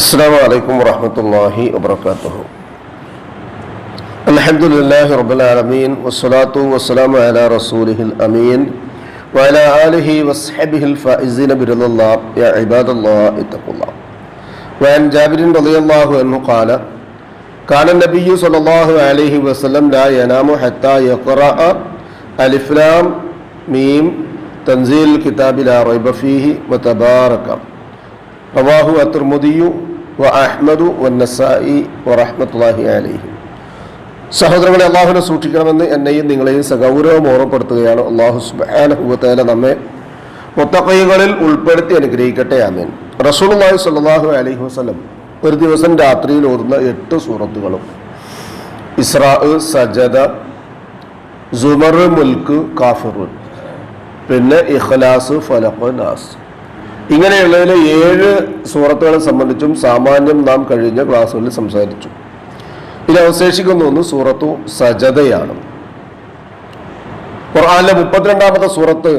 السلام عليكم ورحمة الله وبركاته. الحمد لله رب العالمين والصلاة والسلام على رسوله الأمين وعلى آله وصحبه الفائزين برضا الله. يا عباد الله اتقوا الله. وعن جابر رضي الله عنه قال كان النبي صلى الله عليه وسلم لا ينام حتى يقرأ ألف لام ميم تنزيل الكتاب لا ريب فيه وتبارك. റവാഹു അത്ർമുദിയു വ അഹ്മദു വന്നസായി വറഹ്മത്തുള്ളാഹി അലൈഹി. സഹോദരങ്ങളെ, അള്ളാഹുവിനെ സൂക്ഷിക്കണമെന്ന് എന്നെയും നിങ്ങളെയും സഗൗരവം ഓർമ്മപ്പെടുത്തുകയാണ്. അള്ളാഹു സുബ്ഹാനഹു വ തആല നമ്മെ മുത്തഖീകളിൽ ഉൾപ്പെടുത്തി അനുഗ്രഹിക്കട്ടെ. ആമീൻ. റസൂലുള്ളാഹി സ്വല്ലല്ലാഹു അലൈഹി വസല്ലം ഒരു ദിവസം രാത്രിയിൽ ഓതുന്ന 8 സൂറത്തുകളും ഇസ്രാ, സജദ, സുമർ, മുൽക്ക്, കാഫിർ, പിന്നെ ഇഖ്ലാസ്, ഫലഖ്, നാസ്, ഇങ്ങനെയുള്ളതിലെ 7 സൂറത്തുകളെ സംബന്ധിച്ചും സാമാന്യം നാം കഴിഞ്ഞ ക്ലാസ്സുകളിൽ സംസാരിച്ചു. ഇതിൽ അവശേഷിക്കുന്ന ഒന്ന് സൂറത്തു സജദയാണ്. ഖുർആനിലെ 32ാമത്തെ സൂറത്ത്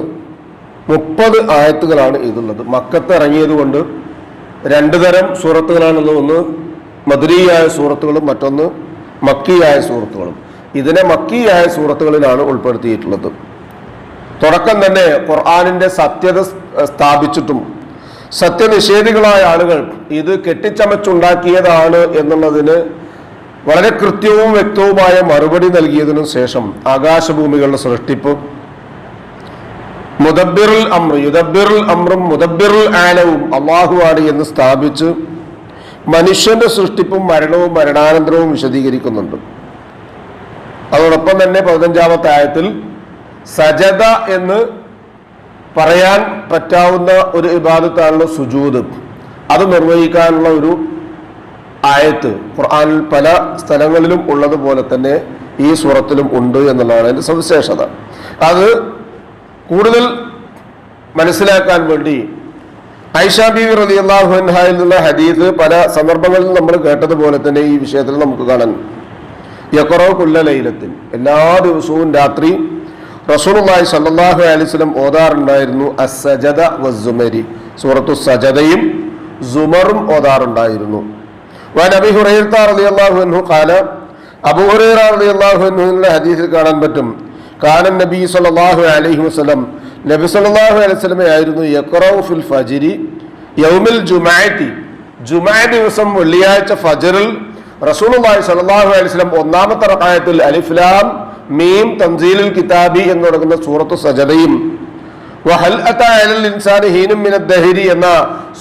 30 ആയത്തുകളാണ് ഇതുള്ളത്. മക്കത്ത് ഇറങ്ങിയത് കൊണ്ട് 2 തരം സൂറത്തുകളാണുള്ളത്. ഒന്ന് മദ്നിയായ സൂറത്തുകളും മറ്റൊന്ന് മക്കിയായ സൂറത്തുകളും. ഇതിനെ മക്കിയായ സൂറത്തുകളിലാണ് ഉൾപ്പെടുത്തിയിട്ടുള്ളത്. തുടക്കം തന്നെ ഖുർആനിന്റെ സത്യത സ്ഥാപിച്ചിട്ടും സത്യനിഷേധികളായ ആളുകൾ ഇത് കെട്ടിച്ചമച്ചുണ്ടാക്കിയതാണ് എന്നുള്ളതിന് വളരെ കൃത്യവും വ്യക്തവുമായ മറുപടി നൽകിയതിനു ശേഷം ആകാശഭൂമികളുടെ സൃഷ്ടിപ്പ്, മുദബ്ബിറുൽ അംർ, യുദബ്ബിറുൽ അംറും മുദബ്ബിറുൽ ആലവും അല്ലാഹുവാണ് എന്ന് സ്ഥാപിച്ച് മനുഷ്യന്റെ സൃഷ്ടിപ്പും മരണവും മരണാനന്തരവും വിശദീകരിക്കുന്നുണ്ട്. അതോടൊപ്പം തന്നെ 15ാമത്തെ ആയത്തിൽ സജദ എന്ന് പറയാൻ പറ്റാവുന്ന ഒരു ഇബാദത്താണല്ലോ സുജൂദ്. അത് നിർവഹിക്കാനുള്ള ഒരു ആയത്ത് ഖുർആനിൽ പല സ്ഥലങ്ങളിലും ഉള്ളതുപോലെ തന്നെ ഈ സൂറത്തിലും ഉണ്ട് എന്നുള്ളതാണ് അതിന്റെ സവിശേഷത. അത് കൂടുതൽ മനസ്സിലാക്കാൻ വേണ്ടി ആയിഷ ബീവി റളിയല്ലാഹു അൻഹയിൽ നിന്നുള്ള ഹദീസ് പല സന്ദർഭങ്ങളിലും നമ്മൾ കേട്ടതുപോലെ തന്നെ ഈ വിഷയത്തിൽ നമുക്ക് കാണാൻ, യഖറഉ കുല്ല ലൈലത്തിൻ, എല്ലാ ദിവസവും രാത്രി റസൂലുള്ളാഹി സ്വല്ലല്ലാഹു അലൈഹി വസല്ലം ഓതാറുണ്ടായിരുന്നു അസ്സജദ വസ്സുമരി, സൂറത്തു സജദയും സുമറും ഓതാറുണ്ടായിരുന്നു. വഅൻ അബീ ഹുറൈറ റളിയല്ലാഹു അൻഹു ഖാല, അബൂ ഹുറൈറ റളിയല്ലാഹു അൻഹുവിന്റെ ഹദീസിൽ കാണാൻ പറ്റും, കാന നബി സ്വല്ലല്ലാഹു അലൈഹി വസല്ലം, നബി സ്വല്ലല്ലാഹു അലൈഹി വസല്ലം ആയിരുന്നു യഖറഉ ഫിൽ ഫജ്രി യൗമിൽ ജുമുഅത്തി, ജുമുഅ ദിവസം വെള്ളിയാഴ്ച ഫജ്റിൽ റസൂലുള്ളാഹി സ്വല്ലല്ലാഹു അലൈഹി വസല്ലം 1ാമത്തെ റക്അത്തിൽ അലിഫ് ലാം മീം തൻസീലുൽ കിതാബി എന്ന് തുടങ്ങുന്ന സൂറത്തു സജദയും വഹൽ അതാ അലൽ ഇൻസാനി ഹീനും മിനദ് ദഹരി എന്ന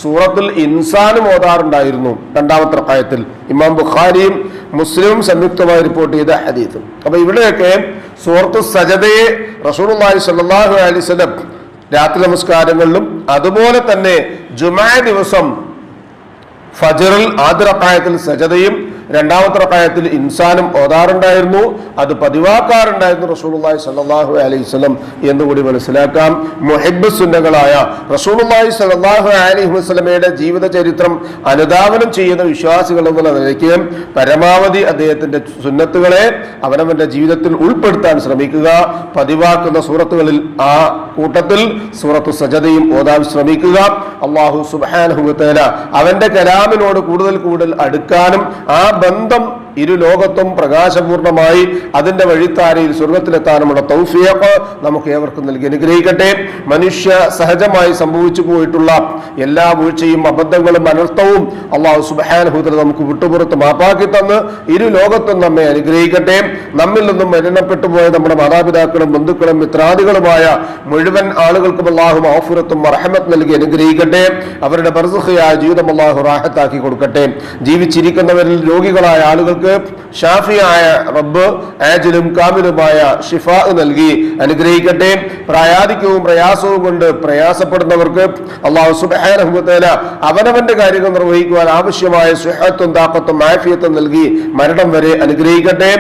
സൂറത്തുൽ ഇൻസാനും ഓതാറുണ്ടായിരുന്നു 2ാമത്തെ റക്അത്തിൽ. ഇമാം ബുഖാരിയും മുസ്ലിമും സംയുക്തമായി റിപ്പോർട്ട് ചെയ്ത ഹദീസ്. അപ്പൊ ഇവിടെയൊക്കെ സൂറത്തു സജദയെ റസൂലുള്ളാഹി സ്വല്ലല്ലാഹു അലൈഹി വസല്ലം രാത്രി നമസ്കാരങ്ങളിലും അതുപോലെ തന്നെ ജുമുഅ ദിവസം ഫജ്റിൽ ആദ്യ റക്അത്തിൽ സജദയും 2ാമത്തെ റക്അത്തിൽ ഇൻസാനും ഓതാറുണ്ടായിരുന്നു. അത് പതിവാക്കാറുണ്ടായിരുന്നു റസൂലുള്ളാഹി സ്വല്ലല്ലാഹു അലൈഹി വസല്ലം എന്നുകൂടി മനസ്സിലാക്കാം. മുഹിബ്ബ് സുന്നകളായ റസൂലുള്ളാഹി സ്വല്ലല്ലാഹു അലൈഹി വസല്ലമയുടെ ജീവിത ചരിത്രം അനുധാവനം ചെയ്യുന്ന വിശ്വാസികൾ എന്നുള്ള നിലയ്ക്ക് പരമാവധി അദ്ദേഹത്തിന്റെ സുന്നത്തുകളെ അവനവന്റെ ജീവിതത്തിൽ ഉൾപ്പെടുത്താൻ ശ്രമിക്കുക. പതിവാക്കുന്ന സൂറത്തുകളിൽ ആ കൂട്ടത്തിൽ സൂറത്തു സജദയും ഓതാൻ ശ്രമിക്കുക. അല്ലാഹു സുബ്ഹാനഹു വ തആല അവന്റെ കലാമിനോട് കൂടുതൽ അടുക്കാനും ആ ബന്ധം ഇരു ലോകത്തും പ്രകാശപൂർണമായി അതിന്റെ വഴിത്താരയിൽ സ്വർഗത്തിലെത്താനുമുള്ള തൗഫീഖ് നമുക്ക് ഏവർക്കും നൽകി അനുഗ്രഹിക്കട്ടെ. മനുഷ്യ സഹജമായി സംഭവിച്ചു പോയിട്ടുള്ള എല്ലാ വീഴ്ചയും അബദ്ധങ്ങളും അനർത്ഥവും അല്ലാഹു സുബ്ഹാനഹു വ തആല നമുക്ക് വിട്ടുപുറത്ത് മാപ്പാക്കി തന്ന് ഇരു ലോകത്തും നമ്മെ അനുഗ്രഹിക്കട്ടെ. നമ്മിൽ നിന്നും മരണപ്പെട്ടു പോയ നമ്മുടെ മാതാപിതാക്കളും ബന്ധുക്കളും മിത്രാദികളുമായ മുഴുവൻ ആളുകൾക്കും അല്ലാഹു മഗ്ഫിറത്തും റഹ്മത്ത് നൽകി അനുഗ്രഹിക്കട്ടെ. അവരുടെ ബർസഖിയായ ജീവിതം അല്ലാഹു റാഹത്താക്കി കൊടുക്കട്ടെ. ജീവിച്ചിരിക്കുന്നവരിൽ രോഗികളായ ആളുകൾക്ക് ഷാഫിയായ റബ്ബ് ആജിലും കാമിലുമായ ഷിഫാ നൽകി അനുഗ്രഹിക്കട്ടെ. പ്രായാധിക്യവും പ്രയാസവും കൊണ്ട് പ്രയാസപ്പെടുന്നവർക്ക് അല്ലാഹു സുബ്ഹാനഹു വ തആല അവനവന്റെ കാര്യങ്ങൾ നിർവഹിക്കുവാൻ ആവശ്യമായ സുഹത്തും താഖത്തും ആഫിയത്തും നൽകി മരണം വരെ അനുഗ്രഹിക്കട്ടെ.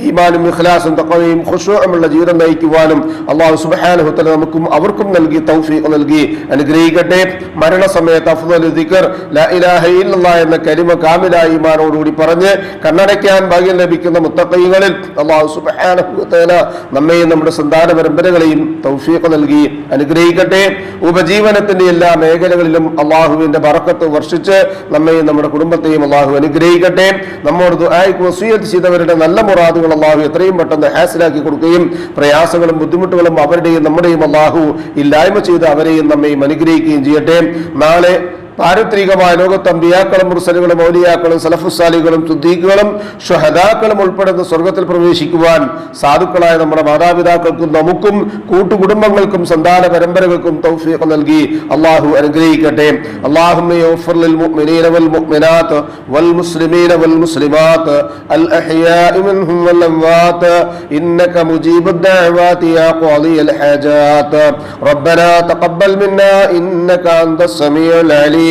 ഈമാനും ഇഖ്ലാസും തഖ്വയും ഖുശൂഉമുള്ള ജീവിതം നയിക്കുവാനും അല്ലാഹു സുബ്ഹാനഹു വ തആല നമുക്കും അവർക്കും നൽകി തൗഫീഖ് നൽകി അനുഗ്രഹിക്കട്ടെ. മരണസമയത്ത് അഫ്ളലു ദിക്ർ ലാ ഇലാഹ ഇല്ലല്ലാഹ് എന്ന കലിമ കാമിലായ ഈമാനോടുകൂടി പറഞ്ഞ് കണ്ണടയ്ക്കാൻ ഭാഗ്യം ലഭിക്കുന്ന മുത്തഖീങ്ങളിൽ അല്ലാഹു സുബ്ഹാനഹു വ തആല നമ്മെയും നമ്മുടെ സന്താന പരമ്പരകളെയും തൗഫീഖ് നൽകി അനുഗ്രഹിക്കട്ടെ. ഉപജീവനത്തിന്റെ എല്ലാ മേഖലകളിലും അള്ളാഹുവിന്റെ ബറക്കത്ത് വർഷിച്ച് നമ്മെയും നമ്മുടെ കുടുംബത്തെയും അള്ളാഹു അനുഗ്രഹിക്കട്ടെ. നമ്മോട് ദുആയ്ക്ക് വസിയത്ത് ചെയ്തവരുടെ നല്ല മുറാദുകൾ അള്ളാഹു എത്രയും പെട്ടെന്ന് ഹാസിലാക്കി കൊടുക്കുകയും പ്രയാസങ്ങളും ബുദ്ധിമുട്ടുകളും അവരുടെയും നമ്മുടെയും അള്ളാഹു ഇല്ലായ്മ ചെയ്ത് അവരെയും നമ്മെയും അനുഗ്രഹിക്കുകയും ചെയ്യട്ടെ. നാളെ പാരത്രികമായ ലോകത്ത് അമ്പിയാക്കളും മുർസലുകളും ഔലിയാക്കളും സലഫുസാലികളും സുദ്ദീഖുകളും ഷുഹദാക്കളും ഉൾപ്പെടുന്ന സ്വർഗത്തിൽ പ്രവേശിക്കുവാൻ സാധുക്കളായ നമ്മുടെ മാതാപിതാക്കൾക്കും നമുക്കും കൂട്ടുകുടുംബങ്ങൾക്കും സന്താന പരമ്പരകൾക്കും തൗഫീഖ് നൽകി അള്ളാഹു അനുഗ്രഹിക്കട്ടെ. അല്ലാഹുമ്മ യഗ്ഫിർ ലിൽ മുഅ്മിനീന വൽ മുഅ്മിനാത്ത് വൽ മുസ്ലിമീന വൽ മുസ്ലിമാത്ത് അൽ അഹ്യാഇ മിൻഹും വൽ അംവാത്ത് ഇന്നക മുജീബുദ് ദഅവാതി യാ ഖാദിയൽ ഹാജാത്ത്. റബ്ബനാ തഖബ്ബൽ മിന്നാ ഇന്നക അൻതസ് സമീഉൽ അലീം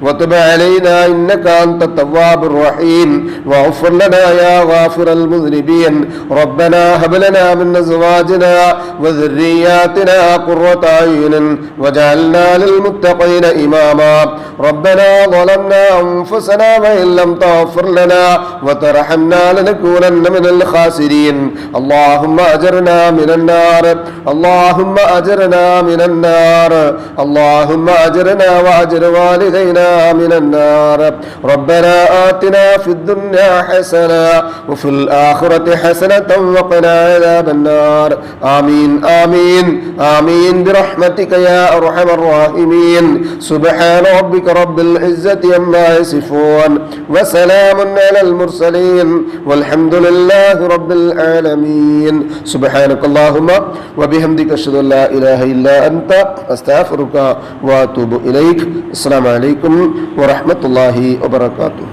وتب علينا إنك أنت التواب الرحيم واغفر لنا يا غافر المذنبين. ربنا هب لنا من أزواجنا وذرياتنا قرة أعين واجعلنا للمتقين إماما. ربنا ظلمنا أنفسنا وإن لم تغفر لنا وترحمنا لنكونن من الخاسرين. اللهم أجرنا من النار اللهم أجرنا من النار اللهم أجرنا وأجر والدينا من النار. ربنا آتنا في الدنيا حسنة وفي الآخرة حسنة وقنا عذاب النار. آمين آمين آمين برحمتك يا أرحم الراحمين. سبحان ربك رب العزة عما يصفون وسلام على المرسلين والحمد لله رب العالمين. سبحانك اللهم وبحمدك أشهد أن لا إله إلا أنت أستغفرك وأتوب إليك. السلام عليكم ورحمة الله وبركاته.